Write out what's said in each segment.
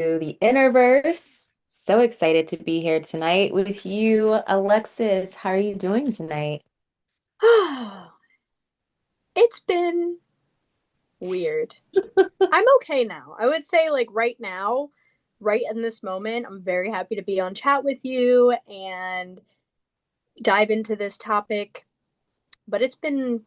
the Interverse. So excited to be here tonight with you, Alexis. How are you doing tonight? It's been weird. I'm okay now. I would say, like, right now, right in this moment, I'm very happy to be on chat with you and dive into this topic. But it's been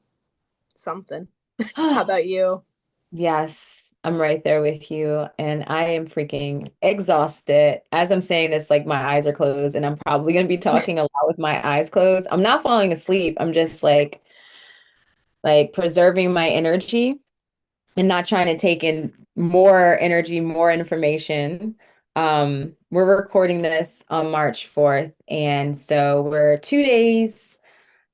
something. How about you? Yes, I'm right there with you. And I am freaking exhausted. As I'm saying this, like my eyes are closed, and I'm probably going to be talking a lot with my eyes closed. I'm not falling asleep. I'm just like preserving my energy and not trying to take in more energy, more information. We're recording this on March 4th, and so we're 2 days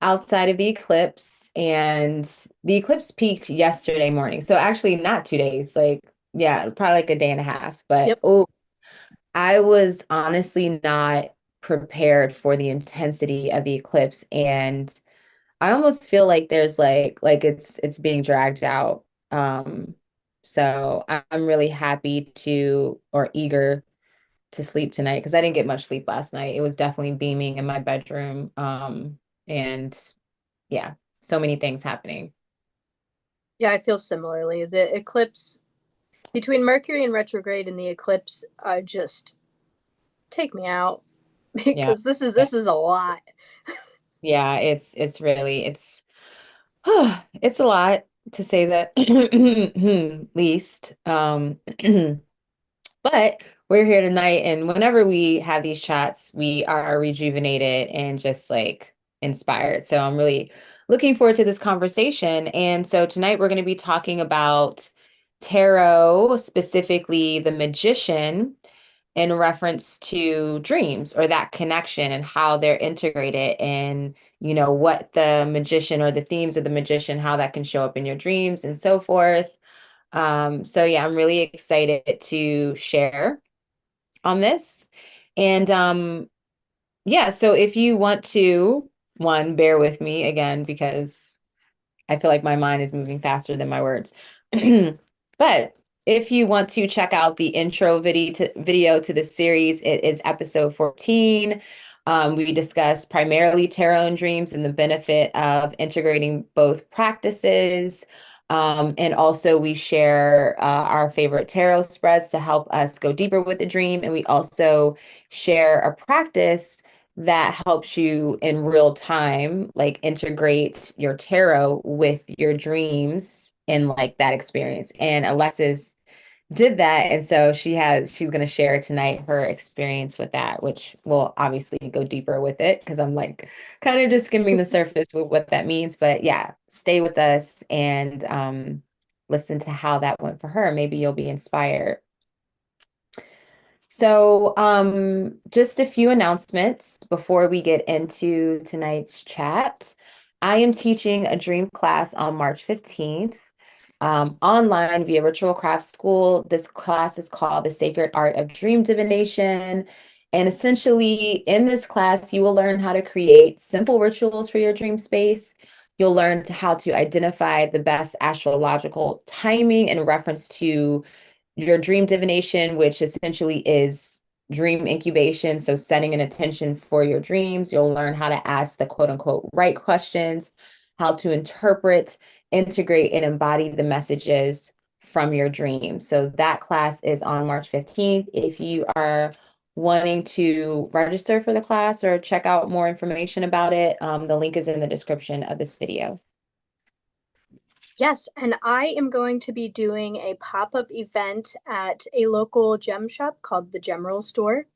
outside of the eclipse, and the eclipse peaked yesterday morning. So actually not 2 days, like yeah, probably like a day and a half. But Yep. oh, I was honestly not prepared for the intensity of the eclipse, and I almost feel like there's like it's being dragged out. So I'm really happy to or eager to sleep tonight because I didn't get much sleep last night. It was definitely beaming in my bedroom. And yeah, so many things happening. Yeah, I feel similarly. The eclipse between Mercury and retrograde and the eclipse just take me out Yeah. because this is a lot. Yeah, it's really it's a lot to say that least. But we're here tonight, and whenever we have these chats, we are rejuvenated and just like inspired. So I'm really looking forward to this conversation. And so tonight we're going to be talking about tarot, specifically the magician, in reference to dreams or that connection and how they're integrated and what the magician or the themes of the magician, how that can show up in your dreams and so forth. So yeah, I'm really excited to share on this. And yeah, so if you want to, one, bear with me again because I feel like my mind is moving faster than my words. But if you want to check out the intro video to the series, it is episode 14. We discuss primarily tarot and dreams and the benefit of integrating both practices. And also, we share our favorite tarot spreads to help us go deeper with the dream. And we also share a practice that helps you in real time, like integrate your tarot with your dreams and like that experience. And Alexis did that. And so she's going to share tonight her experience with that, which will obviously go deeper with it because I'm like kind of just skimming the surface with what that means. But yeah, stay with us and listen to how that went for her. Maybe you'll be inspired. So, just a few announcements before we get into tonight's chat. I am teaching a dream class on March 15th, online via virtual craft school. This class is called The Sacred Art of Dream Divination. And essentially, in this class, you will learn how to create simple rituals for your dream space. You'll learn how to identify the best astrological timing in reference to your dream divination, which essentially is dream incubation. So, setting an intention for your dreams, you'll learn how to ask the quote unquote right questions, how to interpret, integrate, and embody the messages from your dreams. So, that class is on March 15th. If you are wanting to register for the class or check out more information about it, the link is in the description of this video. Yes, and I am going to be doing a pop-up event at a local gem shop called the Gemroll Store.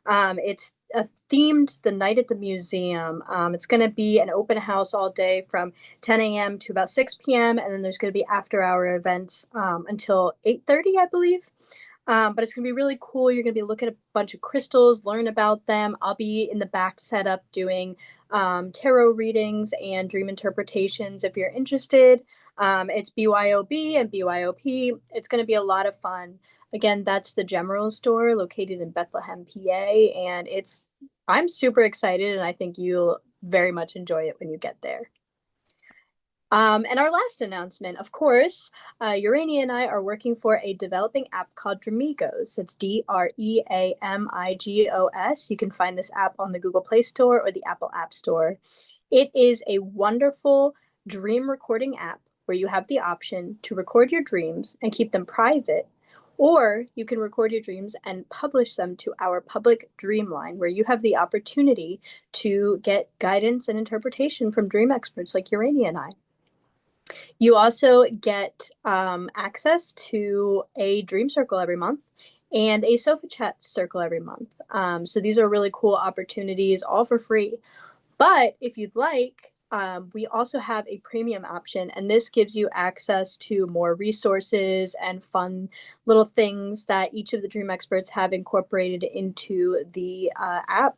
It's a themed the night at the museum. It's going to be an open house all day from 10 a.m. to about 6 p.m. and then there's going to be after-hour events until 8:30, I believe. But it's going to be really cool. You're going to be looking at a bunch of crystals, learn about them. I'll be in the back setup doing tarot readings and dream interpretations if you're interested. It's BYOB and BYOP. It's going to be a lot of fun. Again, that's the Gemroll Store located in Bethlehem, PA, and I'm super excited and I think you'll very much enjoy it when you get there. And our last announcement, of course, Urania and I are working for a developing app called Dreamigos. It's Dreamigos. You can find this app on the Google Play Store or the Apple App Store. It is a wonderful dream recording app where you have the option to record your dreams and keep them private, or you can record your dreams and publish them to our public dream line, where you have the opportunity to get guidance and interpretation from dream experts like Urania and I. You also get access to a dream circle every month and a sofa chat circle every month. So these are really cool opportunities, all for free. But if you'd like, we also have a premium option, and this gives you access to more resources and fun little things that each of the dream experts have incorporated into the app.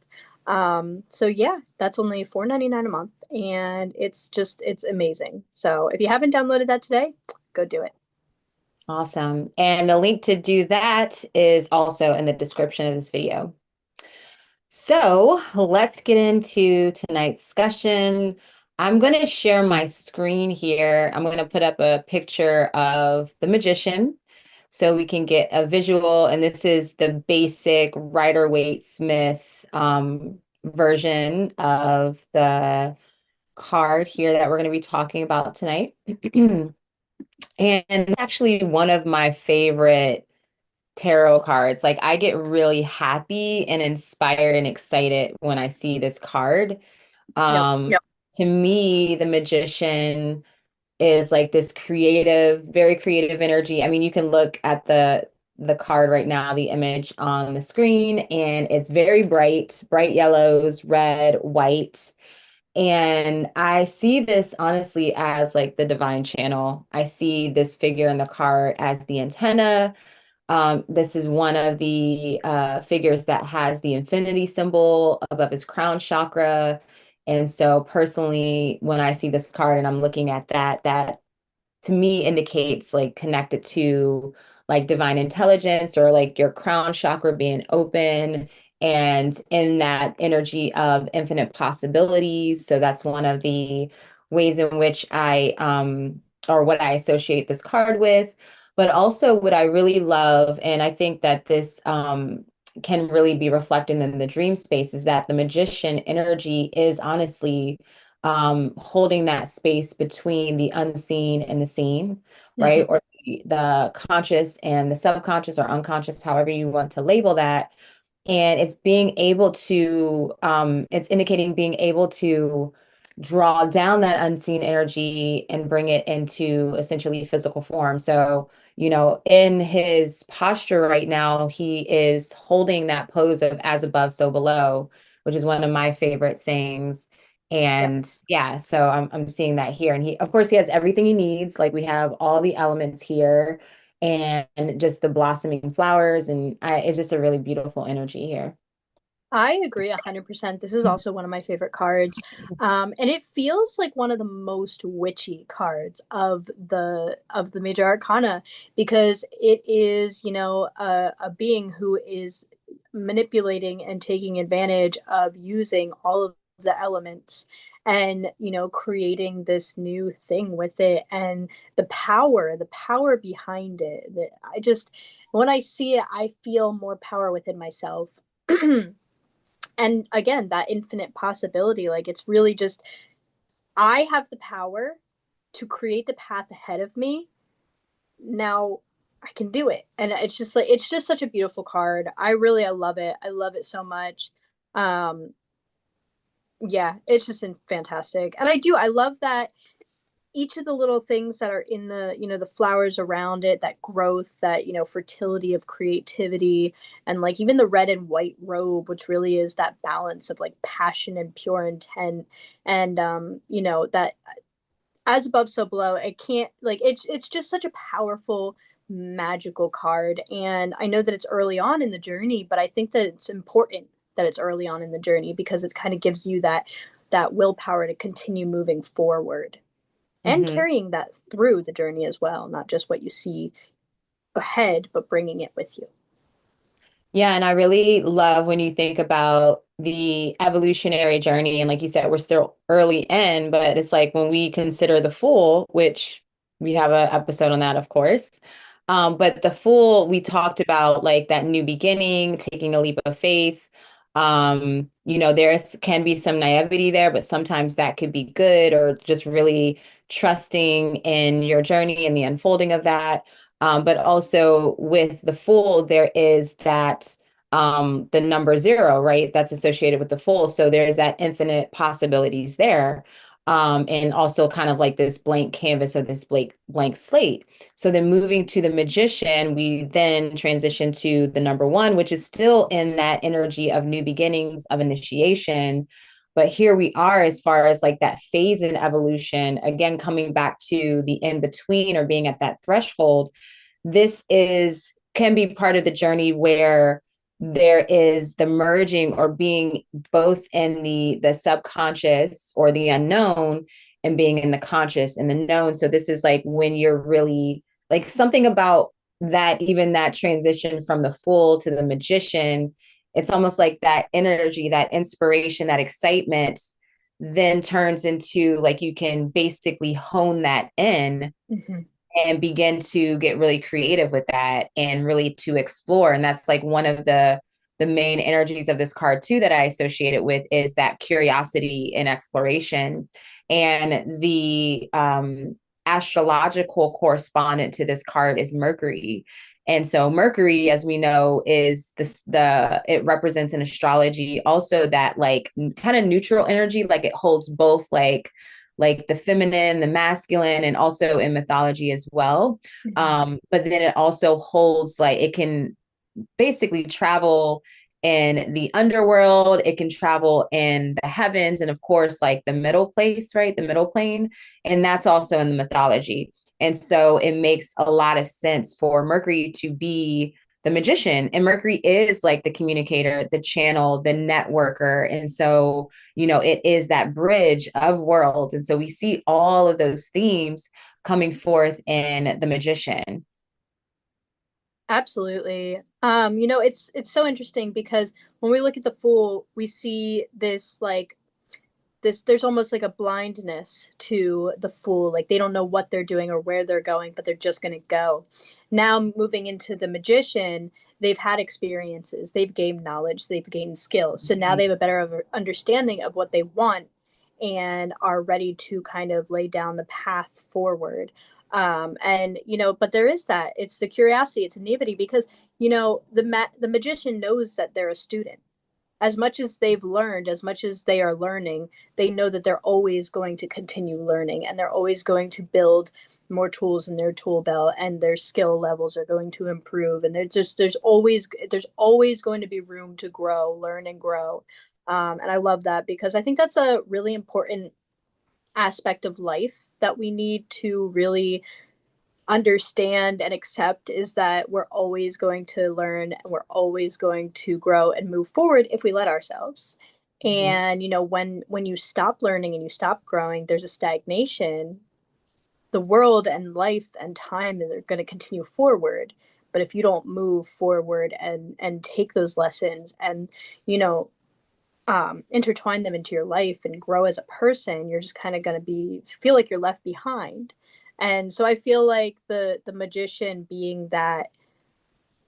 So yeah, that's only $4.99 a month, and it's amazing. So if you haven't downloaded that today, go do it. Awesome. And the link to do that is also in the description of this video. So let's get into tonight's discussion. I'm going to share my screen here. I'm going to put up a picture of the magician so we can get a visual. And this is the basic Rider-Waite-Smith version of the card here that we're going to be talking about tonight. And actually one of my favorite tarot cards. Like I get really happy and inspired and excited when I see this card. Yep. Yep. To me, the magician is like this creative, very creative energy. I mean, you can look at the card right now, the image on the screen, and it's very bright, bright yellows, red, white. And I see this honestly as like the divine channel. I see this figure in the card as the antenna. This is one of the figures that has the infinity symbol above his crown chakra. And so personally, when I see this card and I'm looking at that, that to me indicates like connected to like divine intelligence or like your crown chakra being open and in that energy of infinite possibilities. So that's one of the ways in which I or what I associate this card with. But also what I really love, and I think that this can really be reflected in the dream space, is that the magician energy is honestly holding that space between the unseen and the seen, right? Mhm. Or the conscious and the subconscious or unconscious, however you want to label that. And it's being able to, it's indicating being able to draw down that unseen energy and bring it into essentially physical form. So, you know, in his posture right now, he is holding that pose of as above, so below, which is one of my favorite sayings. And yeah, so I'm seeing that here. And he, of course, he has everything he needs. Like we have all the elements here and just the blossoming flowers. And it's just a really beautiful energy here. I agree 100%. This is also one of my favorite cards. And it feels like one of the most witchy cards of the major arcana, because it is, a being who is manipulating and taking advantage of using all of the elements and, creating this new thing with it, and the power behind it. That I just, when I see it, I feel more power within myself. And again, that infinite possibility, like it's really just, I have the power to create the path ahead of me. Now I can do it. And it's just like, it's just such a beautiful card. I love it. I love it so much. um yeah, it's just fantastic. And I love that each of the little things that are in the, the flowers around it, that growth, that, fertility of creativity, and like even the red and white robe, which really is that balance of like passion and pure intent. And that as above so below, it can't, like, it's just such a powerful magical card. And I know that it's early on in the journey, but I think that it's important that it's early on in the journey, because it kind of gives you that willpower to continue moving forward and Mhm. carrying that through the journey as well, not just what you see ahead, but bringing it with you. Yeah, and I really love when you think about the evolutionary journey. And like you said, we're still early in, but it's like when we consider the Fool, which we have an episode on that, of course. But the Fool, we talked about like that new beginning, taking a leap of faith. There's can be some naivety there, but sometimes that could be good, or just really trusting in your journey and the unfolding of that. But also with the Fool, there is that the number zero, right? That's associated with the Fool. So there's that infinite possibilities there. And also kind of like this blank canvas or this blank slate. So then moving to the Magician, we then transition to the number one, which is still in that energy of new beginnings, of initiation. But here we are as far as like that phase in evolution, again, coming back to the in between or being at that threshold. This is can be part of the journey where there is the merging or being both in the subconscious or the unknown, and being in the conscious and the known. So this is like when you're really like something about that, even that transition from the Fool to the Magician, it's almost like that energy, that inspiration, that excitement then turns into like you can basically hone that in Mm-hmm. and begin to get really creative with that and really to explore. And that's like one of the main energies of this card too that I associate it with, is that curiosity and exploration. And the astrological correspondent to this card is Mercury. And so Mercury, as we know, is the it represents in astrology also that like kind of neutral energy, like it holds both like the feminine, the masculine, and also in mythology as well. Mm-hmm. But then it also holds like it can basically travel in the underworld, it can travel in the heavens, and of course, like the middle place, right? The middle plane. And that's also in the mythology. And so it makes a lot of sense for Mercury to be the magician. And Mercury is like the communicator, the channel, the networker. And so, it is that bridge of worlds. And so we see all of those themes coming forth in the magician. Absolutely. It's so interesting because when we look at the Fool, we see this like this there's almost like a blindness to the Fool. Like they don't know what they're doing or where they're going, but they're just going to go. Now moving into the Magician, they've had experiences, they've gained knowledge, they've gained skills. So now they have a better understanding of what they want and are ready to kind of lay down the path forward. And but there is that, it's the curiosity, it's naivety, because the magician knows that they're a student. As much as they've learned, as much as they are learning, they know that they're always going to continue learning, and they're always going to build more tools in their tool belt, and their skill levels are going to improve, and there's always going to be room to grow, learn, and grow. And I love that because I think that's a really important aspect of life that we need to really understand and accept, is that we're always going to learn and we're always going to grow and move forward if we let ourselves. Mhm. And when you stop learning and you stop growing, there's a stagnation. The world and life and time are going to continue forward, but if you don't move forward and take those lessons and you know intertwine them into your life and grow as a person, you're just kind of going to be feel like you're left behind. And so I feel like the magician being that,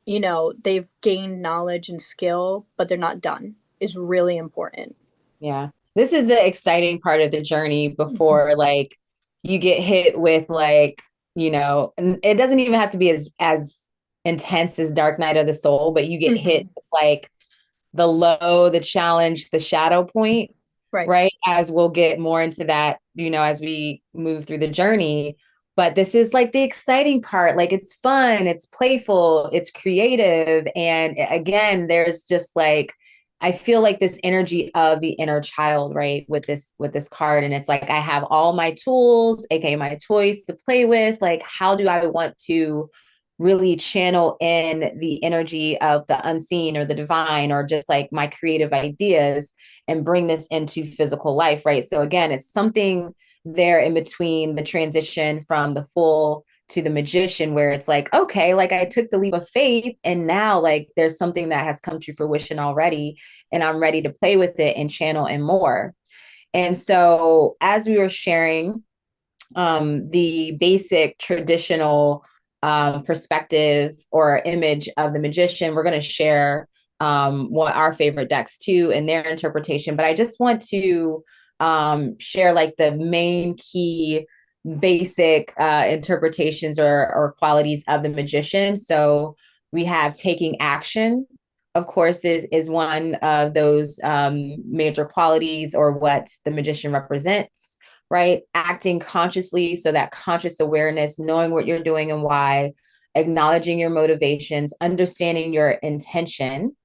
they've gained knowledge and skill, but they're not done, is really important. Yeah. This is the exciting part of the journey Mhm. before like you get hit with like, and it doesn't even have to be as intense as Dark Night of the Soul, but you get hit Mhm. with like the low, the challenge, the shadow point, Right. right? As we'll get more into that, as we move through the journey. But this is like the exciting part. Like it's fun, it's playful, it's creative. And again, there's just like, I feel like this energy of the inner child, right? With this card. And it's like I have all my tools, aka my toys to play with. Like, how do I want to really channel in the energy of the unseen or the divine or just like my creative ideas and bring this into physical life, right? So again, it's something there in between the transition from the Fool to the magician, where it's like, okay, like I took the leap of faith and now like there's something that has come to fruition already and I'm ready to play with it and channel and more. And so as we were sharing the basic traditional perspective or image of the magician, we're going to share what our favorite decks too and their interpretation. But I just want to share like the main key basic interpretations or qualities of the magician. So we have taking action, of course, is one of those major qualities or what the magician represents, right? Acting consciously, so that conscious awareness, knowing what you're doing and why, acknowledging your motivations, understanding your intention.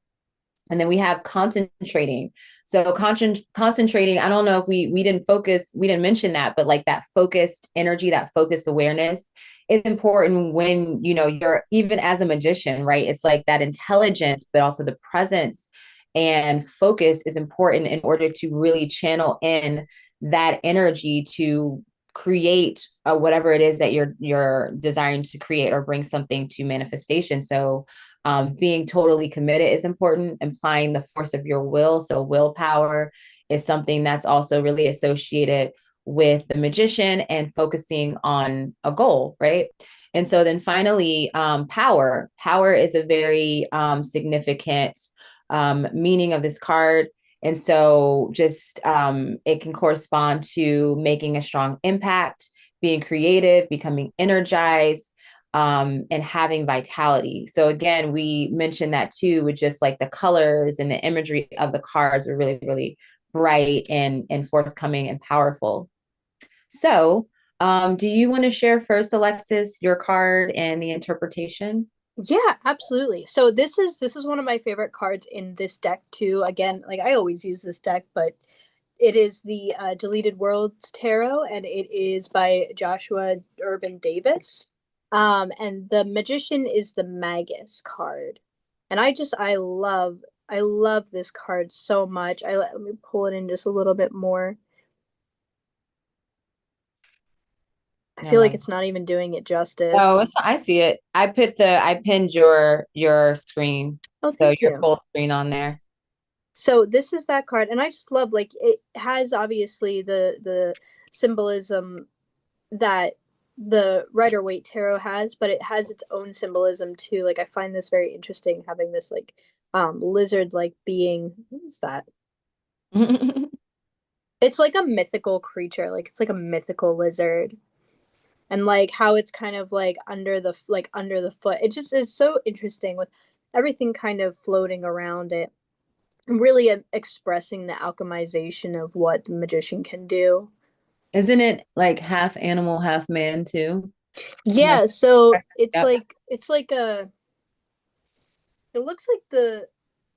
And then we have concentrating. So concentrating, I don't know if we didn't mention that, but like that focused energy, that focused awareness is important when, you're even as a magician, right? It's like that intelligence, but also the presence and focus is important in order to really channel in that energy to create whatever it is that you're desiring to create or bring something to manifestation. So being totally committed is important, implying the force of your will. So, willpower is something that's also really associated with the magician and focusing on a goal, right? And so, then finally, power. Power is a very significant meaning of this card. And so, just it can correspond to making a strong impact, being creative, becoming energized, and having vitality. So again, we mentioned that too, with just like the colors and the imagery of the cards are really, really bright and forthcoming and powerful. So, do you want to share first, Alexis, your card and the interpretation? Yeah, absolutely. So this is one of my favorite cards in this deck too. Again, like I always use this deck, but it is the Deleted Worlds Tarot, and it is by Joshua Urban Davis. And the Magician is the Magus card, and I love this card so much. Let me pull it in just a little bit more. I I feel like love. it's not even doing it Oh, justice. I see it. I pinned your screen, Oh, so thank your you. full screen on there. So this is that card, and I just love, like, it has obviously the symbolism that the Rider Waite tarot has, but it has its own symbolism too. Like I find this very interesting, having this like lizard like being. What is that? It's like a mythical creature, like it's like a mythical lizard. And like how it's kind of like under the foot. It just is so interesting with everything kind of floating around it. Really expressing the alchemization of what the magician can do. Isn't it like half animal, half man too? Am I Yeah, so correct? it's like a it looks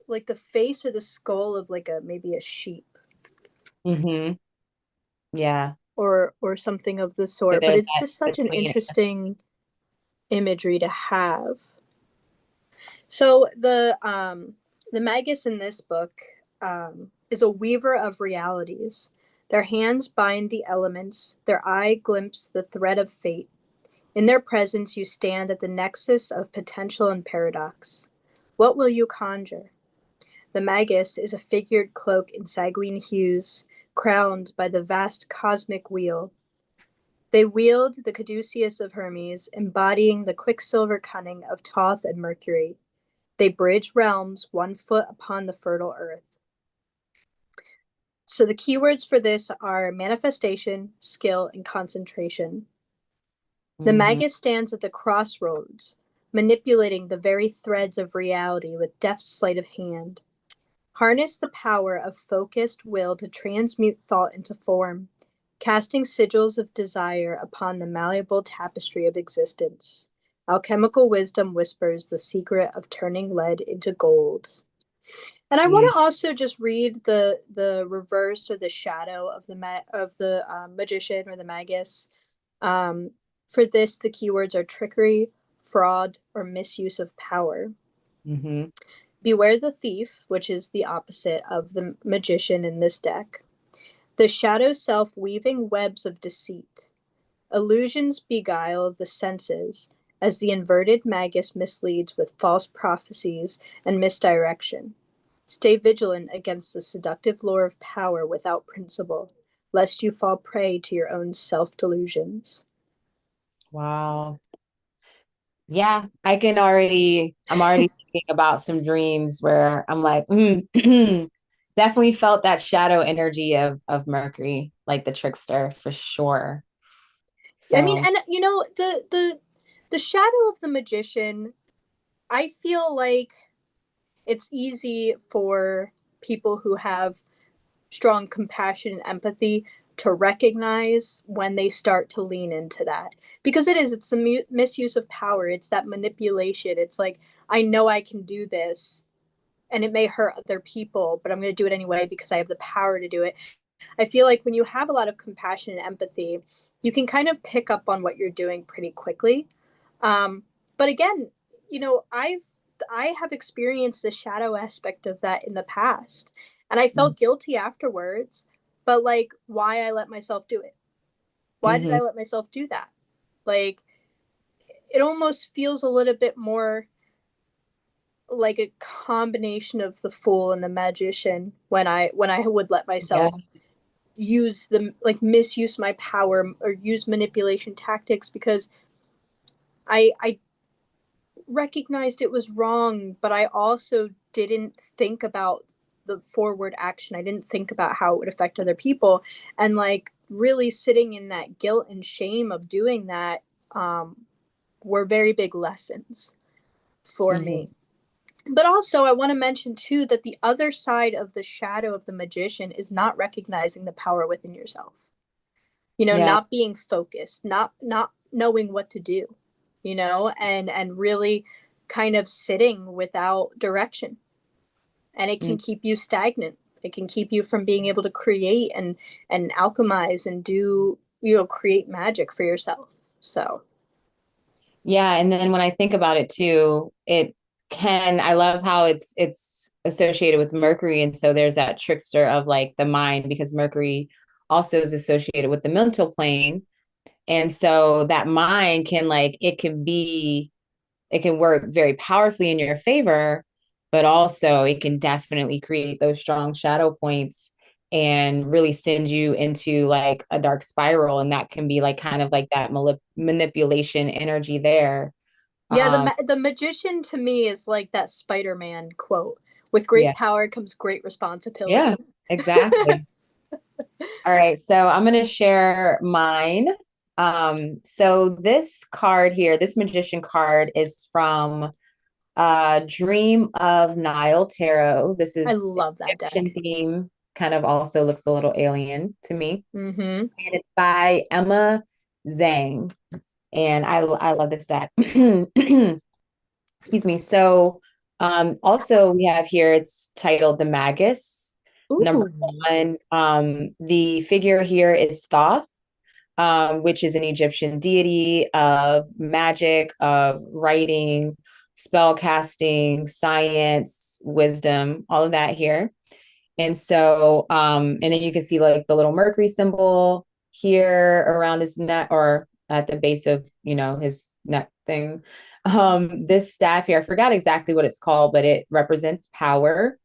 like the face or the skull of like a maybe a sheep Mm-hmm. Yeah. or something of the So sort, but there's it's that just such an between. interesting imagery to have. So the magus in this book is a weaver of realities. Their hands bind the elements, their eye glimpse the thread of fate. In their presence, you stand at the nexus of potential and paradox. What will you conjure? The magus is a figured cloak in sanguine hues, crowned by the vast cosmic wheel. They wield the caduceus of Hermes, embodying the quicksilver cunning of Thoth and Mercury. They bridge realms, one foot upon the fertile earth. So the keywords for this are manifestation, skill, and concentration. The Mm-hmm. magus stands at the crossroads, manipulating the very threads of reality with deft sleight of hand. Harness the power of focused will to transmute thought into form, casting sigils of desire upon the malleable tapestry of existence. Alchemical wisdom whispers the secret of turning lead into gold. And I want to also just read the reverse or the shadow of the magician or the magus. Um, for this, the keywords are trickery, fraud, or misuse of power. Mm-hmm. Beware the thief, which is the opposite of the magician in this deck. The shadow self weaving webs of deceit. Illusions beguile the senses as the inverted magus misleads with false prophecies and misdirection. Stay vigilant against the seductive lure of power without principle, lest you fall prey to your own self-delusions. Wow. Yeah, I'm already thinking about some dreams where I'm like, definitely felt that shadow energy of Mercury, like the trickster for sure. I mean, So, and the shadow of the magician, I feel like it's easy for people who have strong compassion and empathy to recognize when they start to lean into that, because it's the misuse of power, it's that manipulation. It's like, I know I can do this and it may hurt other people, but I'm going to do it anyway because I have the power to do it. I feel like when you have a lot of compassion and empathy, you can kind of pick up on what you're doing pretty quickly. But again, you know, I have experienced the shadow aspect of that in the past, and I felt guilty afterwards. But like, why I let myself do it? Why did mm-hmm. I let myself do that? Like, it almost feels a little bit more like a combination of the fool and the magician when I would let Yeah. myself use the like misuse my power or use manipulation tactics, because I recognized it was wrong, but I also didn't think about the forward action. I didn't think about how it would affect other people, and like really sitting in that guilt and shame of doing that were very big lessons for Mm-hmm. me. But also, I want to mention too that the other side of the shadow of the magician is not recognizing the power within yourself. You know, Yeah. not being focused, not knowing what to do, you know, and really kind of sitting without direction. And it can Mm. keep you stagnant. It can keep you from being able to create and alchemize and do, you know, create magic for yourself. So, Yeah. And then when I think about it too, I love how it's associated with Mercury. And so there's that trickster of like the mind, because Mercury also is associated with the mental plane. And so that mind can it can work very powerfully in your favor, but also it can definitely create those strong shadow points and really send you into like a dark spiral. And that can be like kind of like that manipulation energy there. yeah, Um, the magician to me is like that Spider-Man quote, with great yeah, power comes great yeah, responsibility. exactly. All right, so I'm gonna share mine. So this card here, this magician card is from Dream of Nile Tarot. This I is love that Egyptian deck. theme, kind of also looks a little alien to me. Mm-hmm. And it's by Emma Zhang. And I love this deck. Excuse me. So also we have here, it's titled The Magus, number Ooh. one. The figure here is Thoth, which is an Egyptian deity of magic, of writing, spell casting, science, wisdom, all of that here. And so, and then you can see like the little Mercury symbol here around his neck or at the base of, his neck thing. This staff here, I forgot exactly what it's called, but it represents power.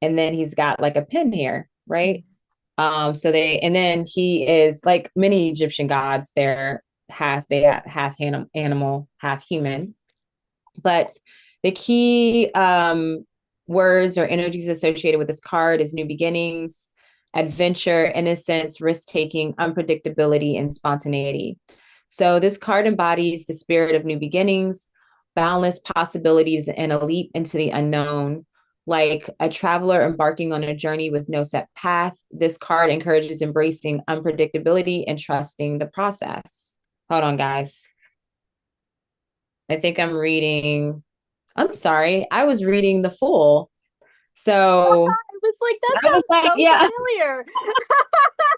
And then he's got like a pin here, right? And then he is like many Egyptian gods, they have half animal, half human. But the key words or energies associated with this card is new beginnings, adventure, innocence, risk taking, unpredictability, and spontaneity. So this card embodies the spirit of new beginnings, boundless possibilities, and a leap into the unknown. Like a traveler embarking on a journey with no set path, this card encourages embracing unpredictability and trusting the process. Hold on, guys. I think I'm sorry. I was reading The Fool. So I was like, that I was sounds like, so yeah, I familiar.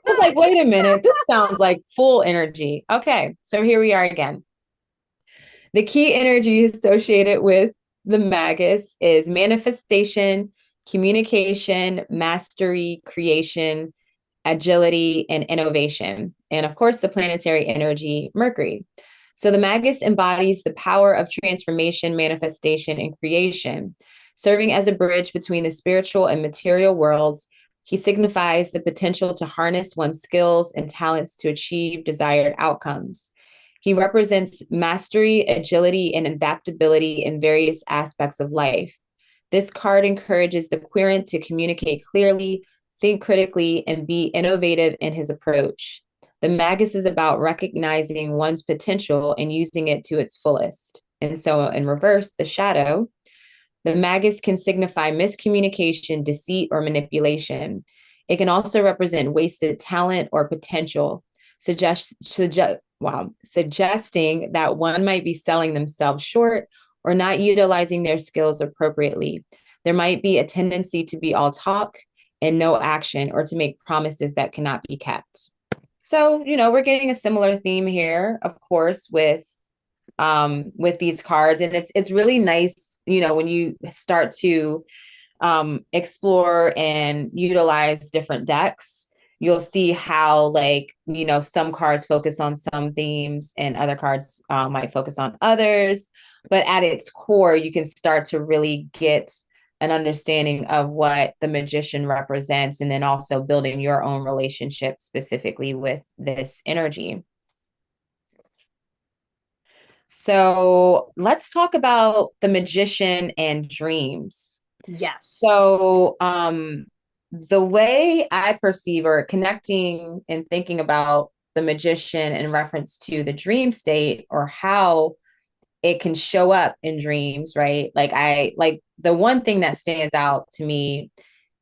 was like, wait a minute. This sounds like Fool energy. Okay. So here we are again. The key energy associated with the Magus is manifestation, communication, mastery, creation, agility, and innovation. And of course, the planetary energy, Mercury. So the Magus embodies the power of transformation, manifestation, and creation. Serving as a bridge between the spiritual and material worlds, he signifies the potential to harness one's skills and talents to achieve desired outcomes. He represents mastery, agility, and adaptability in various aspects of life. This card encourages the querent to communicate clearly, think critically, and be innovative in his approach. The Magus is about recognizing one's potential and using it to its fullest. And so, in reverse, the shadow, the Magus can signify miscommunication, deceit, or manipulation. It can also represent wasted talent or potential, suggesting that one might be selling themselves short or not utilizing their skills appropriately. There might be a tendency to be all talk and no action, or to make promises that cannot be kept. So, we're getting a similar theme here, of course, with these cards. And it's really nice, when you start to explore and utilize different decks, you'll see how, like, some cards focus on some themes and other cards might focus on others. But at its core, you can start to really get an understanding of what the magician represents, and then also building your own relationship specifically with this energy. So let's talk about the magician and dreams. Yes. So the way I perceive, or connecting and thinking about the magician in reference to the dream state, or how it can show up in dreams, right? Like the one thing that stands out to me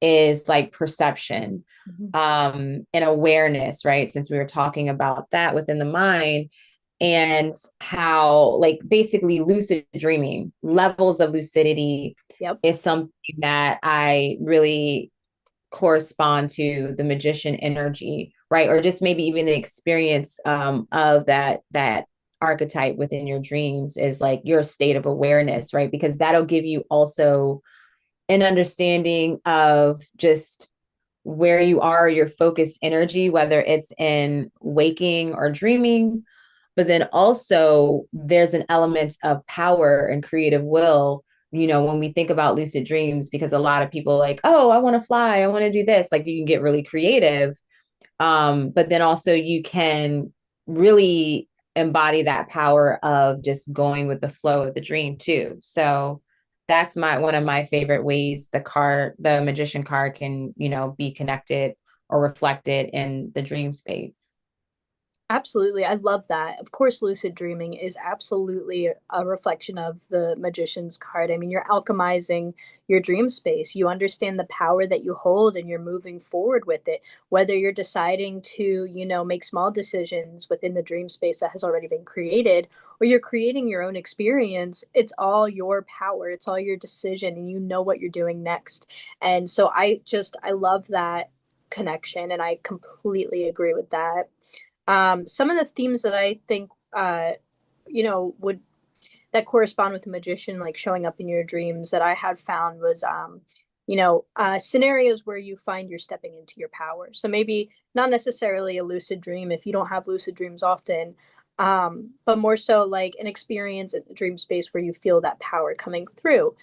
is like perception, and awareness, right? Since we were talking about that within the mind, and how, like, basically lucid dreaming, levels of lucidity, Yep. is something that I really correspond to the magician energy, right? Or just maybe even the experience of that archetype within your dreams, is like your state of awareness, right? Because that'll give you also an understanding of just where you are, your focus energy, whether it's in waking or dreaming. But then also there's an element of power and creative will, when we think about lucid dreams, because a lot of people like, oh, I want to fly, I want to do this. Like, you can get really creative. But then also you can really embody that power of just going with the flow of the dream too. So that's one of my favorite ways the magician card can, be connected or reflected in the dream space. Absolutely. I love that. Of course, lucid dreaming is absolutely a reflection of the magician's card. I mean, you're alchemizing your dream space. You understand the power that you hold and you're moving forward with it. Whether you're deciding to, make small decisions within the dream space that has already been created, or you're creating your own experience, it's all your power. It's all your decision, and you know what you're doing next. And so I love that connection, and I completely agree with that. Some of the themes that I think, would that correspond with the magician, like showing up in your dreams, that I had found was, scenarios where you find you're stepping into your power. So maybe not necessarily a lucid dream if you don't have lucid dreams often, but more so like an experience in the dream space where you feel that power coming through.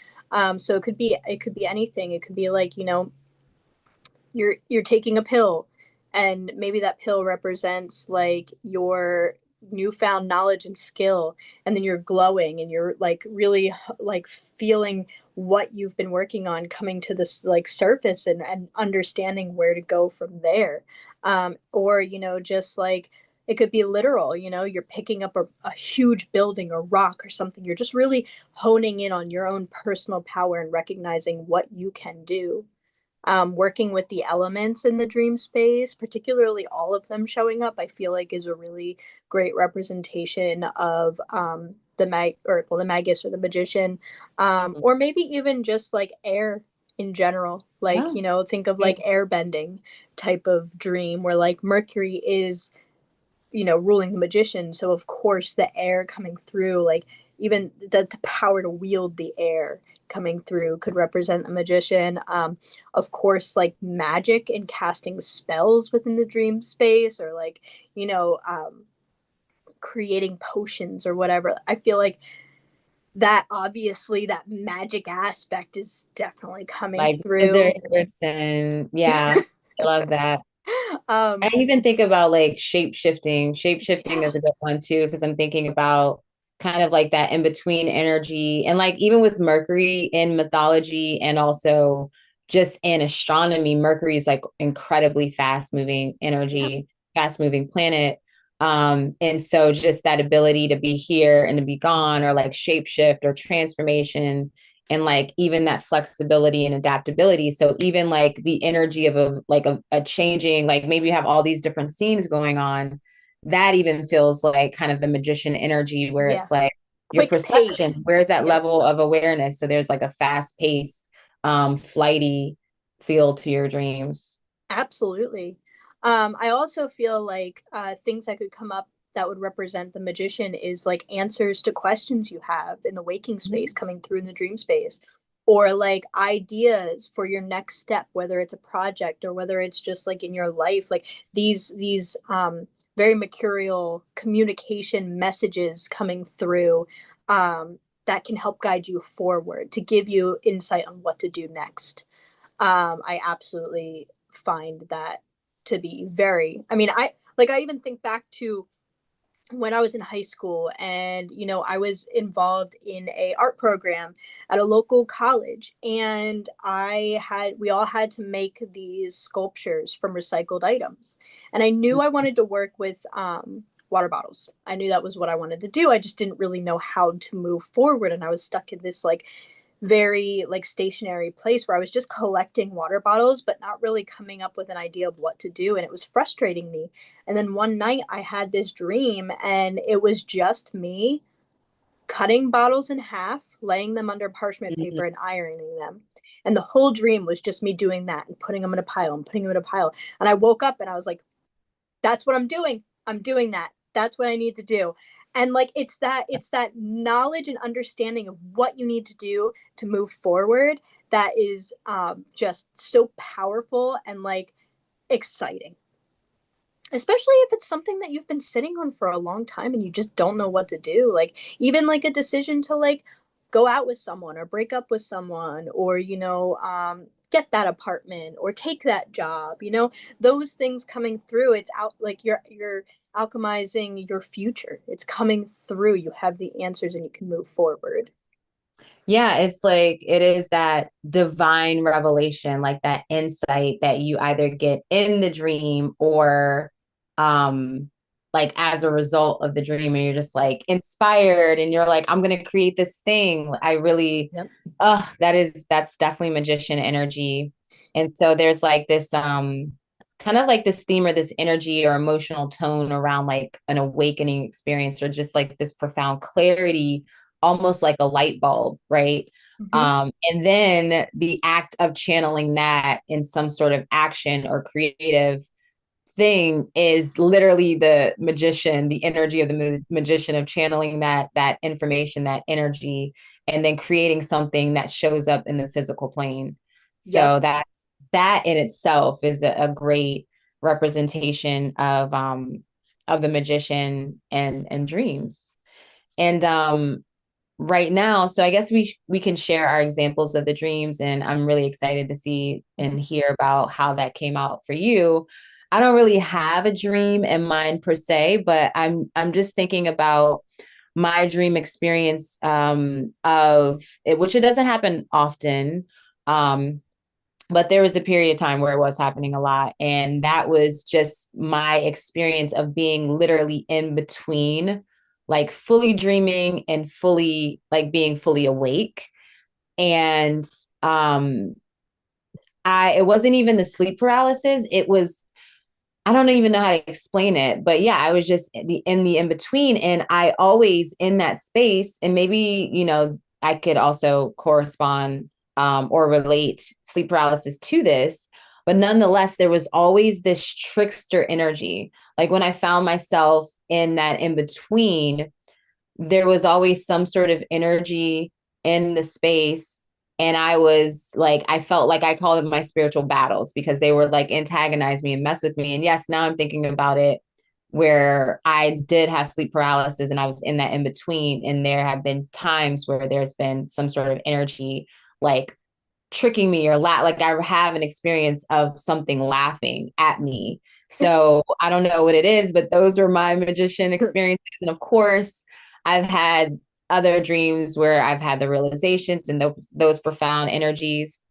So it could be anything. It could be like, you're taking a pill, and maybe that pill represents like your newfound knowledge and skill, and then you're glowing and you're like really like feeling what you've been working on coming to this like surface, and understanding where to go from there. Or just like it could be literal, you're picking up a huge building or rock or something. You're just really honing in on your own personal power and recognizing what you can do. Working with the elements in the dream space, particularly all of them showing up, I feel like is a really great representation of the magus or the magician, or maybe even just like air in general. Like, Oh, think of yeah. like air bending type of dream where like Mercury is ruling the magician. So of course the air coming through, like even the power to wield the air coming through could represent a magician. Of course, like magic and casting spells within the dream space, or like, you know, creating potions or whatever. I feel like that obviously that magic aspect is definitely coming Like through. wizards and yeah, I love that. I um, even think about like shape shifting. Shape shifting yeah, is a good one too, because I'm thinking about kind of like that in between energy. And like even with Mercury in mythology and also just in astronomy, Mercury is like incredibly fast moving yeah, energy, fast moving planet. And so just that ability to be here and to be gone, or like shape shift or transformation, and like even that flexibility and adaptability. So even like the energy of a changing, like maybe you have all these different scenes going on, that even feels like kind of the magician energy, where yeah. it's like your Quick perception, pace. where's that Yep, level of awareness. So there's like a fast pace, flighty feel to your dreams. absolutely. I also feel like things that could come up that would represent the magician is like answers to questions you have in the waking space coming through in the dream space, or like ideas for your next step, whether it's a project or whether it's just like in your life, like these very mercurial communication messages coming through, that can help guide you forward to give you insight on what to do next. I absolutely find that to be very, I mean, I even think back to when I was in high school, and you know, I was involved in a art program at a local college, and we all had to make these sculptures from recycled items. And I knew I wanted to work with water bottles. I knew that was what I wanted to do. I just didn't really know how to move forward, and I was stuck in this like very like stationary place where I was just collecting water bottles but not really coming up with an idea of what to do, and it was frustrating me. And then one night I had this dream, and it was just me cutting bottles in half, laying them under parchment Mhm. paper and ironing them. And the whole dream was just me doing that and putting them in a pile and putting them in a pile. And I woke up and I was like, that's what I'm doing. I'm doing that. That's what I need to do. And like it's that knowledge and understanding of what you need to do to move forward that is just so powerful and like exciting, especially if it's something that you've been sitting on for a long time and you just don't know what to do. Like even like a decision to like go out with someone or break up with someone, or you know, get that apartment or take that job, you know, those things coming through. It's out like you're alchemizing your future. It's coming through. You have the answers and you can move forward. Yeah, it's like it is that divine revelation, like that insight that you either get in the dream or um like as a result of the dream, and you're just like inspired and you're like, I'm gonna create this thing. I really Yep. that's definitely magician energy. And so there's like this kind of like this theme or this energy or emotional tone around like an awakening experience, or just like this profound clarity, almost like a light bulb, right? Mm-hmm. And then the act of channeling that in some sort of action or creative thing is literally the magician, the energy of the magician, of channeling that information, that energy, and then creating something that shows up in the physical plane. Yep. So that in itself is a great representation of the magician and dreams. And right now, so I guess we can share our examples of the dreams, and I'm really excited to see and hear about how that came out for you. I don't really have a dream in mind per se, but I'm just thinking about my dream experience of it, which it doesn't happen often. Um, but there was a period of time where it was happening a lot, and that was just my experience of being literally in between, like fully dreaming and fully like being fully awake. And um I it wasn't even the sleep paralysis, it was, I don't even know how to explain it, but yeah, I was just in the in between, and I always in that space, and maybe I could also correspond or relate sleep paralysis to this, but nonetheless, there was always this trickster energy. Like when I found myself in that in between, there was always some sort of energy in the space. And I was like, I felt like I called them my spiritual battles because they were like antagonize me and mess with me. And yes, now I'm thinking about it where I did have sleep paralysis and I was in that in between. And there have been times where there's been some sort of energy like tricking me or like I have an experience of something laughing at me. So I don't know what it is, but those were my magician experiences. And of course, I've had other dreams where I've had the realizations and those profound energies.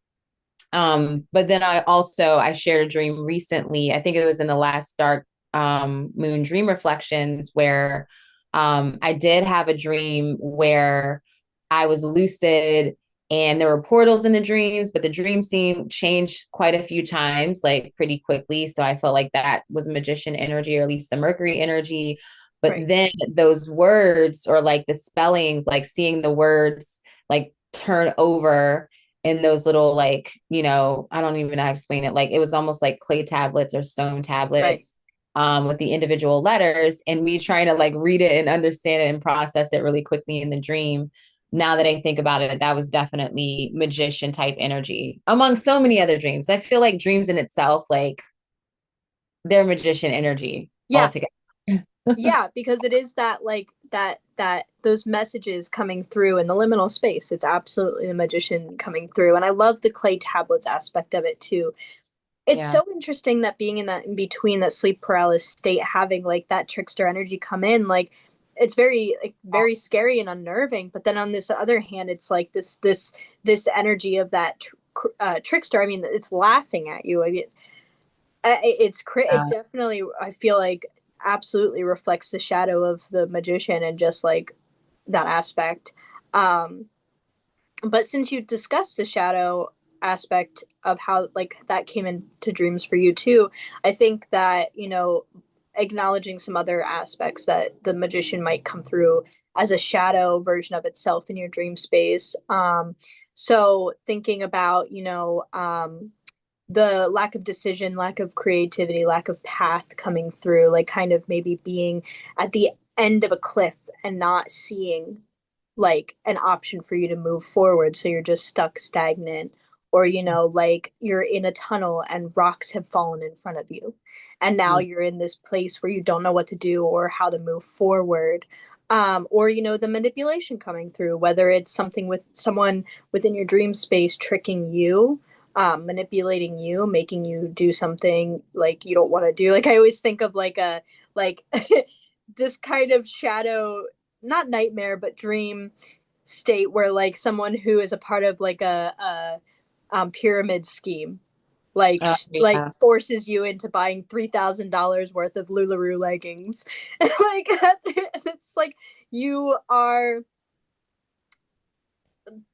But then I shared a dream recently. I think it was in the last dark moon dream reflections where I did have a dream where I was lucid and there were portals in the dreams, but the dream scene changed quite a few times, like pretty quickly. So I felt like that was magician energy, or at least the Mercury energy. But Right. then those words or like the spellings, like seeing the words like turn over in those little like, I don't even know how to explain it. Like it was almost like clay tablets or stone Right. tablets with the individual letters, and me trying to like read it and understand it and process it really quickly in the dream. Now that I think about it, that was definitely magician type energy among so many other dreams. I feel like dreams in itself, like they're magician energy Yeah. altogether. Yeah, because it is that like that those messages coming through in the liminal space. It's absolutely the magician coming through. And I love the clay tablets aspect of it too. It's Yeah. so interesting that being in that in between that sleep paralysis state, having like that trickster energy come in, like it's very like very scary and unnerving. But then on this other hand, it's like this energy of that trickster. I mean, it's laughing at you. I mean, it Uh, definitely, I feel like, absolutely reflects the shadow of the magician and just like that aspect. Um, but since you discussed the shadow aspect of how like that came into dreams for you too, I think that acknowledging some other aspects that the magician might come through as a shadow version of itself in your dream space. So thinking about the lack of decision, lack of creativity, lack of path coming through, like kind of maybe being at the end of a cliff and not seeing like an option for you to move forward. So you're just stuck stagnant. Or, like you're in a tunnel and rocks have fallen in front of you. And now mm, you're in this place where you don't know what to do or how to move forward. Or, the manipulation coming through, whether it's something with someone within your dream space tricking you, manipulating you, making you do something like you don't want to do. Like I always think of like a like this kind of shadow, not nightmare, but dream state where like someone who is a part of like a pyramid scheme like yeah. forces you into buying $3,000 worth of Lularoe leggings. Like that's it. It's like you are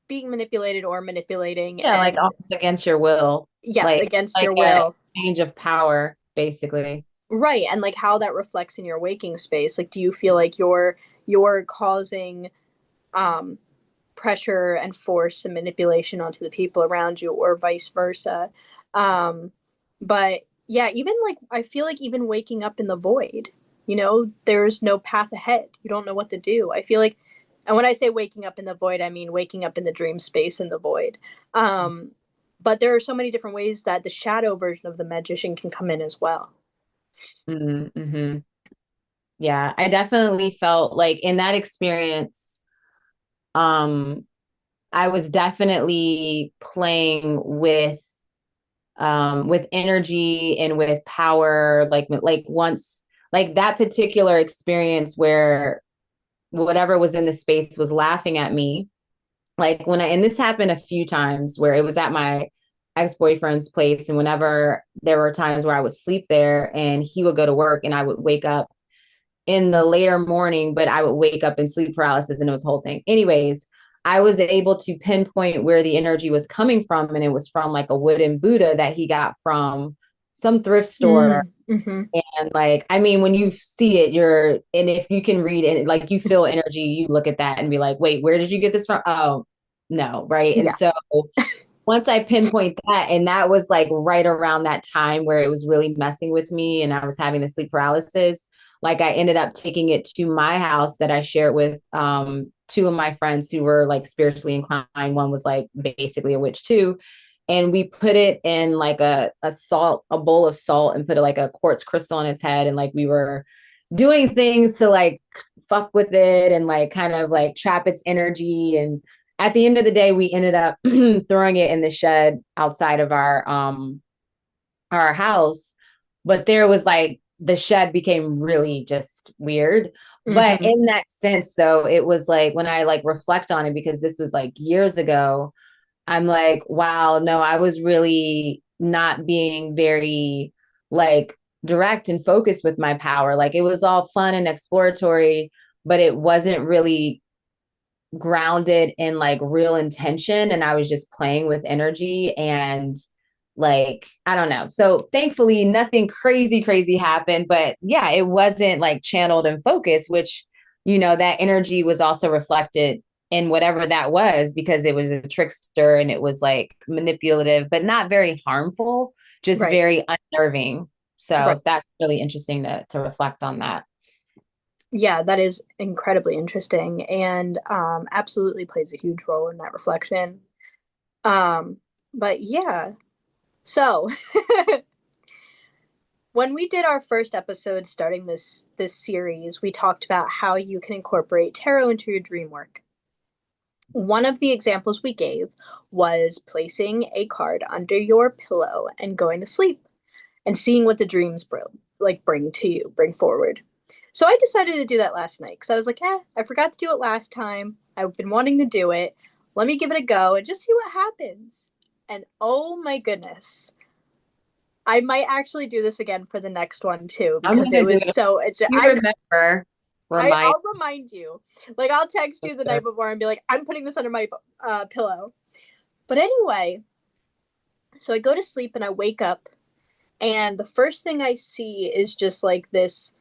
being manipulated or manipulating, Yeah, like and almost against your will, yes, like against like your a will. change of power, basically. Right, and like how that reflects in your waking space. Like do you feel like you're causing um pressure and force and manipulation onto the people around you, or vice versa? Um but yeah, even like I feel like even waking up in the void, there's no path ahead, you don't know what to do. I feel like, and when I say waking up in the void, I mean waking up in the dream space in the void. But there are so many different ways that the shadow version of the magician can come in as well. Mm-hmm. Yeah, I definitely felt like in that experience, um, I was definitely playing with energy and with power, like once like that particular experience where whatever was in the space was laughing at me. Like and this happened a few times where it was at my ex-boyfriend's place, and whenever there were times where I would sleep there and he would go to work and I would wake up in the later morning, but I would wake up in sleep paralysis and it was the whole thing. Anyways, I was able to pinpoint where the energy was coming from, and it was from like a wooden Buddha that he got from some thrift store. Mm-hmm. And like, I mean, when you see it, and if you can read it, like you feel energy, you look at that and be like, wait, where did you get this from? Oh, no, right. And Yeah. so once I pinpoint that, and that was like right around that time where it was really messing with me and I was having the sleep paralysis. like I ended up taking it to my house that I shared with two of my friends who were like spiritually inclined. One was like basically a witch too. And we put it in like a bowl of salt and put it like a quartz crystal on its head. And like we were doing things to like fuck with it and like kind of like trap its energy. And at the end of the day, we ended up throwing it in the shed outside of our house. But there was like the shed became really just weird. But Mm-hmm. in that sense, though, it was like when I like reflect on it, because this was like years ago, I'm like, wow, no, I was really not being very like direct and focused with my power. Like it was all fun and exploratory, but it wasn't really grounded in like real intention. And I was just playing with energy and like, I don't know. So thankfully, nothing crazy happened. But yeah, it wasn't like channeled and focused, which, that energy was also reflected in whatever that was because it was a trickster and it was like manipulative, but not very harmful, just Right. very unnerving. Right. So that's really interesting to reflect on that. Yeah, that is incredibly interesting and absolutely plays a huge role in that reflection. Um, but yeah, so when we did our first episode starting this series, we talked about how you can incorporate tarot into your dream work. One of the examples we gave was placing a card under your pillow and going to sleep and seeing what the dreams bring to you, bring forward. So I decided to do that last night because I was like, I forgot to do it last time. I've been wanting to do it. Let me give it a go and just see what happens. And oh my goodness, I might actually do this again for the next one too I'm because going to it do was it. so. You remember, remind. I'll remind you. Like I'll text you the night before and be like, I'm putting this under my pillow. But anyway, so I go to sleep and I wake up, and the first thing I see is just like this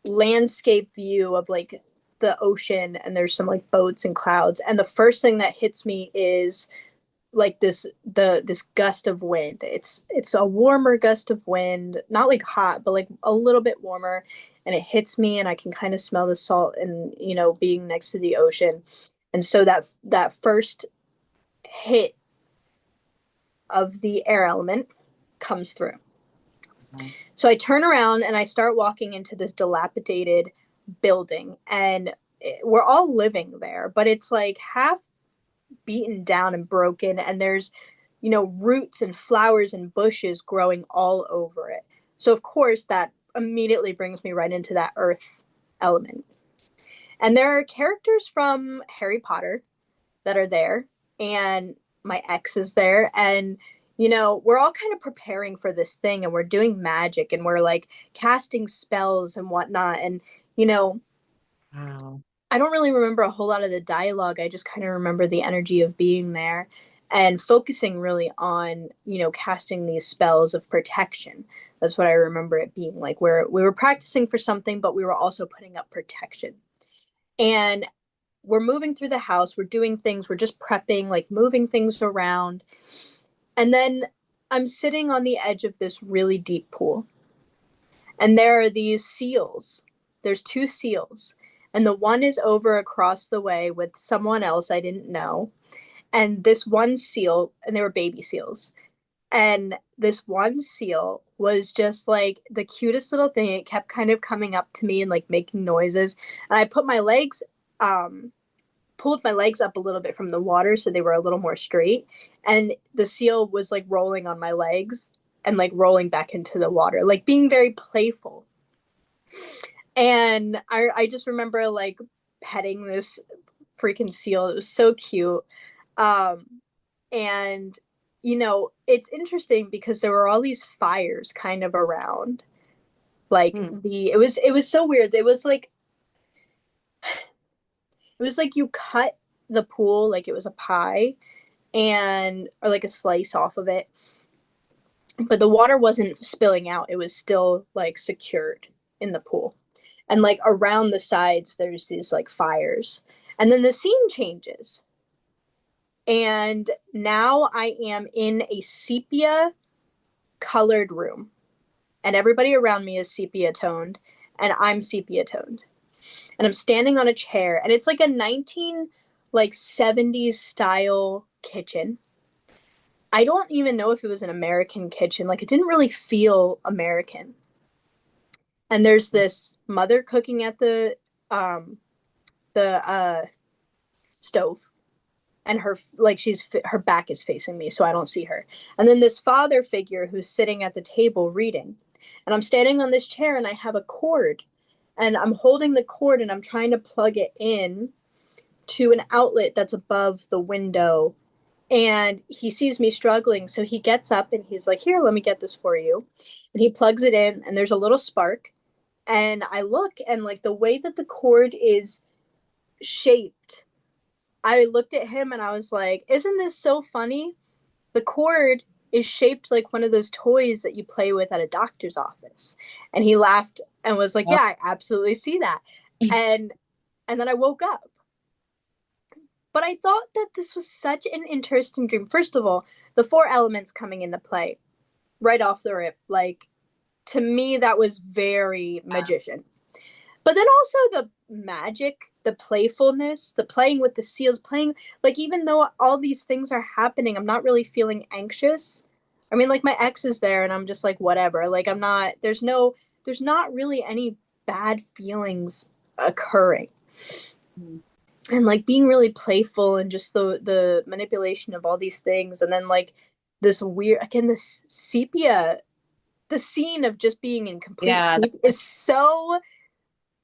landscape view of like the ocean, and there's some like boats and clouds. And the first thing that hits me is like this gust of wind. It's a warmer gust of wind, not like hot, but like a little bit warmer, and it hits me and I can kind of smell the salt and being next to the ocean. And so that first hit of the air element comes through. So I turn around and I start walking into this dilapidated building, and we're all living there, but it's like half beaten down and broken, and there's roots and flowers and bushes growing all over it. So of course that immediately brings me right into that earth element. And there are characters from Harry Potter that are there, and my ex is there, and we're all kind of preparing for this thing, and we're doing magic, and we're like casting spells and whatnot. And you know Wow. I don't really remember a whole lot of the dialogue. I just kind of remember the energy of being there and focusing really on, casting these spells of protection. That's what I remember it being like, where we were practicing for something, but we were also putting up protection. And we're moving through the house, we're doing things, we're just prepping, like moving things around. And then I'm sitting on the edge of this really deep pool. And there are these seals. There's two seals. And the one is over across the way with someone else I didn't know. And this one seal, and they were baby seals. And this one seal was just like the cutest little thing. It kept kind of coming up to me and like making noises. And I pulled my legs up a little bit from the water so they were a little more straight. And the seal was like rolling on my legs and like rolling back into the water, like being very playful. And I just remember like petting this freaking seal. It was so cute. Um, and it's interesting because there were all these fires kind of around. Like Hmm. it was so weird. It was like you cut the pool like it was a pie, and or like a slice off of it, but the water wasn't spilling out. It was still like secured in the pool. And like around the sides there's these like fires. And then the scene changes. And now I am in a sepia colored room. And everybody around me is sepia toned. and I'm sepia toned. And I'm standing on a chair, and it's like a 19 like 70s style kitchen. I don't even know if it was an American kitchen. Like it didn't really feel American. And there's this mother cooking at um the stove, and her back is facing me so I don't see her. And then this father figure who's sitting at the table reading. And I'm standing on this chair and I have a cord, and I'm holding the cord and I'm trying to plug it in to an outlet that's above the window. And he sees me struggling, so he gets up and he's like, "Here, let me get this for you." And he plugs it in and there's a little spark. And I look, and like the way that the cord is shaped, I looked at him and I was like, "Isn't this so funny? The cord is shaped like one of those toys that you play with at a doctor's office." And he laughed and was like, "Yeah, I absolutely see that." And then I woke up. But I thought that this was such an interesting dream. First of all, the four elements coming into play right off the rip, like to me that was very magician. But then also the magic, the playfulness, the playing with the seals, playing like even though all these things are happening, I'm not really feeling anxious. I mean, like my ex is there and I'm just like whatever. Like I'm not there's not really any bad feelings occurring. And like being really playful and just the manipulation of all these things, and then like this weird again this sepia, the scene of just being in complete Yeah. sleep is so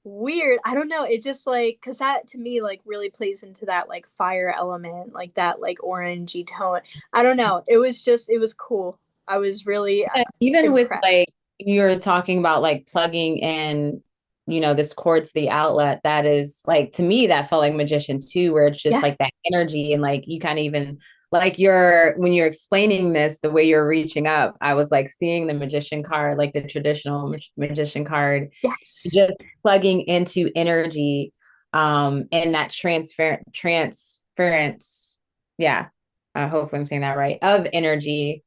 weird. I don't know. It just like because that to me like really plays into that like fire element, like that like orangey tone. I don't know. It was cool. I was really Even with like impressed. you were talking about like plugging in, this cord to the outlet, that is like to me that felt like magician too, where it's just Yeah. like that energy and like you kind of even like you're when you're explaining this, the way you're reaching up, I was like seeing the magician card, like the traditional magician card, Yes. just plugging into energy, and that transference, yeah. Hopefully I'm saying that right, of energy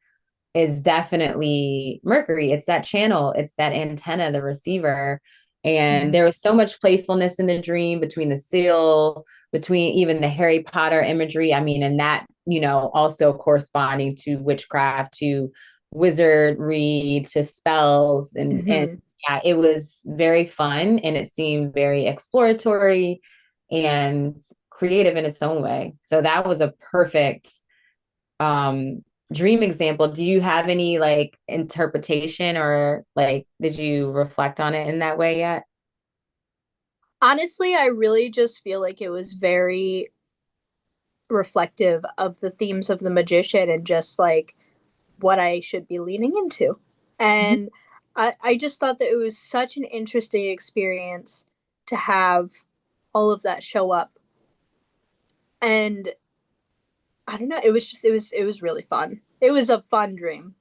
is definitely Mercury. It's that channel, it's that antenna, the receiver. And there was so much playfulness in the dream between the seal, between even the Harry Potter imagery. I mean, and that, also corresponding to witchcraft, to wizardry, to spells. And Mm-hmm. yeah, it was very fun and it seemed very exploratory and creative in its own way. So that was a perfect um dream example. Do you have any like interpretation or like did you reflect on it in that way yet? Honestly, I really just feel like it was very reflective of the themes of the magician and just like what I should be leaning into. Mhm. And I just thought that it was such an interesting experience to have all of that show up. And I don't know, it was just it was really fun. It was a fun dream.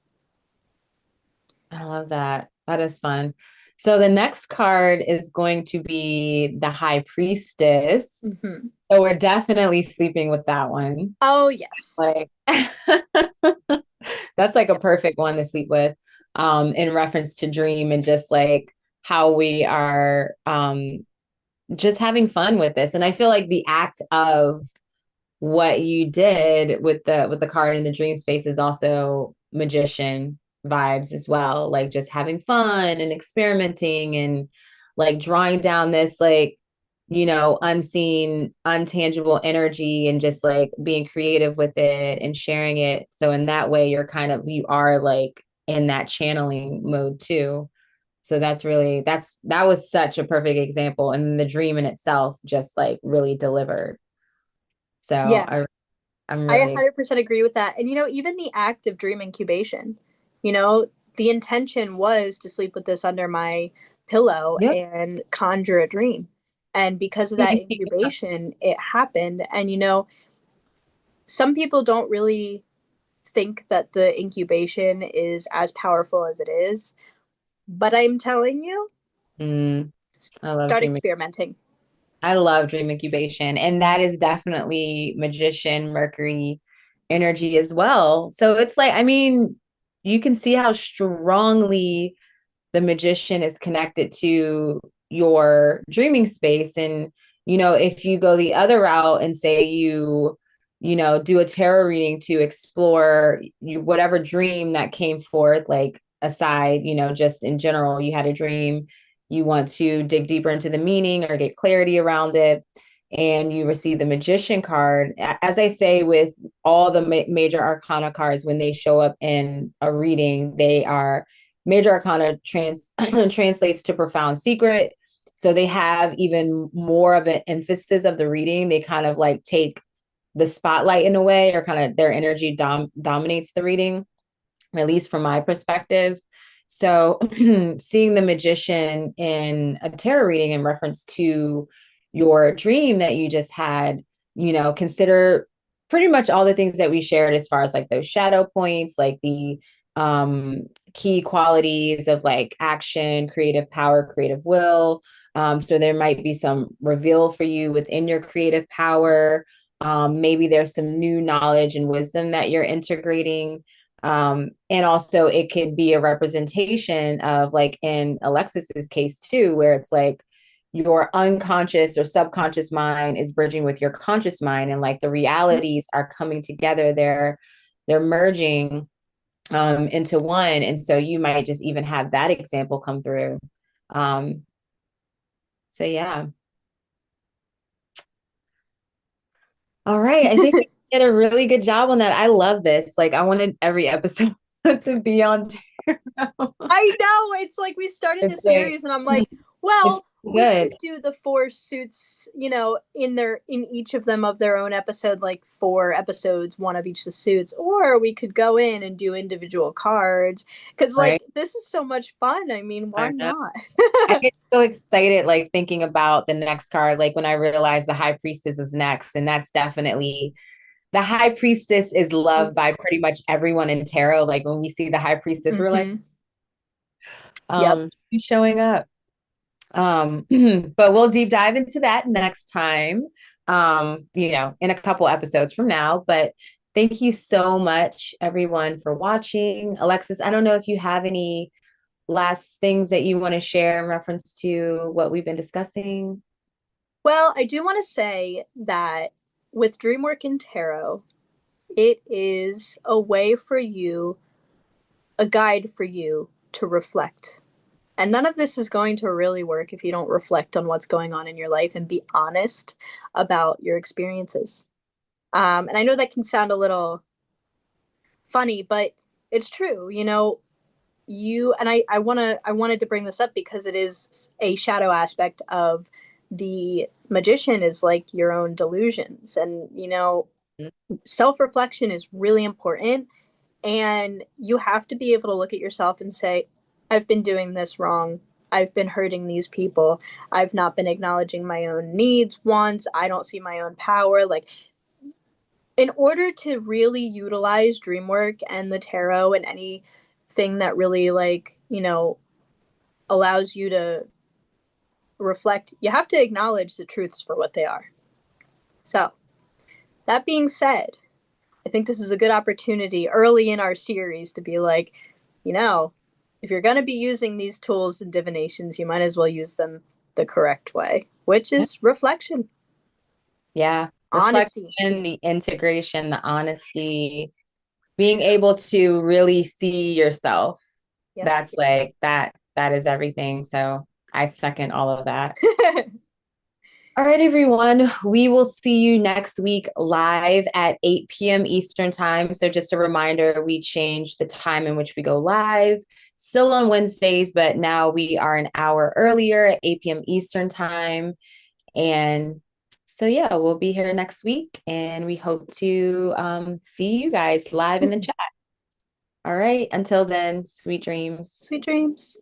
I love that. That is fun. So the next card is going to be the High Priestess. Mm-hmm. So we're definitely sleeping with that one. Oh yes. Like that's like a perfect one to sleep with, in reference to dream and just like how we are just having fun with this. And I feel like the act of what you did with the card in the dream space is also magician vibes as well, like just having fun and experimenting and like drawing down this like unseen untangible energy and just like being creative with it and sharing it. So in that way you are like in that channeling mode too. So that was such a perfect example, and the dream in itself just like really delivered. So Yeah. I'm I really excited. 100% agree with that. And even the act of dream incubation, the intention was to sleep with this under my pillow Yep. and conjure a dream. And because of that incubation, it happened. And some people don't really think that the incubation is as powerful as it is, but I'm telling you, Mm, I love start dream. experimenting. I love dream incubation, and that is definitely magician Mercury energy as well. So it's like, I mean, you can see how strongly the magician is connected to your dreaming space. And, if you go the other route and say do a tarot reading to explore whatever dream that came forth, like aside, just in general, you had a dream, you want to dig deeper into the meaning or get clarity around it, and you receive the magician card. As I say with all the major arcana cards, when they show up in a reading, they are major arcana translates to profound secret. So they have even more of an emphasis of the reading. They kind of like take the spotlight in a way, or kind of their energy dominates the reading, at least from my perspective. So seeing the magician in a tarot reading in reference to your dream that you just had, consider pretty much all the things that we shared as far as like those shadow points, like the um key qualities of like action, creative power, creative will. So there might be some reveal for you within your creative power. Maybe there's some new knowledge and wisdom that you're integrating. And also it could be a representation of, like in Alexis's case too, where it's like your unconscious or subconscious mind is bridging with your conscious mind, and like the realities are coming together. They're merging into one. And so you might just even have that example come through. Um, so yeah. All right. I think we did a really good job on that. I love this. Like I wanted every episode to be on tarot. I know. It's like we started the It's like series and I'm like, it's well, we good, could do the four suits, in each of them of their own episode, like four episodes, one of each of the suits, or we could go in and do individual cards. Cause right? like this is so much fun. I mean, why I know. not? I get so excited like thinking about the next card, like when I realized the high priestess was next. And that's definitely, the high priestess is loved by pretty much everyone in tarot. Like when we see the high priestess, we're like, Mm-hmm. Yep. she's showing up. But we'll deep dive into that next time, in a couple episodes from now. But thank you so much, everyone, for watching. Alexis, I don't know if you have any last things that you want to share in reference to what we've been discussing. Well, I do want to say that with Dreamwork and Tarot, it is a way for you, a guide for you to reflect. And none of this is going to really work if you don't reflect on what's going on in your life and be honest about your experiences. And I know that can sound a little funny, but it's true. You and I wanted to bring this up because it is a shadow aspect of the magician is like your own delusions, and self-reflection is really important, and you have to be able to look at yourself and say, I've been doing this wrong. I've been hurting these people. I've not been acknowledging my own needs, wants. I don't see my own power. Like, in order to really utilize dream work and the tarot and anything that really, like, allows you to reflect, you have to acknowledge the truths for what they are. So, that being said, I think this is a good opportunity early in our series to be like, if you're going to be using these tools and divinations, you might as well use them the correct way, which is reflection, Yeah. Reflection, honesty. the integration, the honesty, being able to really see yourself. Yep. That's like that is everything. So I second all of that. All right, everyone. We will see you next week live at 8 p.m. Eastern time. So just a reminder, we changed the time in which we go live. Still on Wednesdays, but now we are an hour earlier at 8 p.m. Eastern time. And so yeah, we'll be here next week, and we hope to see you guys live in the chat. All right. Until then, sweet dreams. Sweet dreams.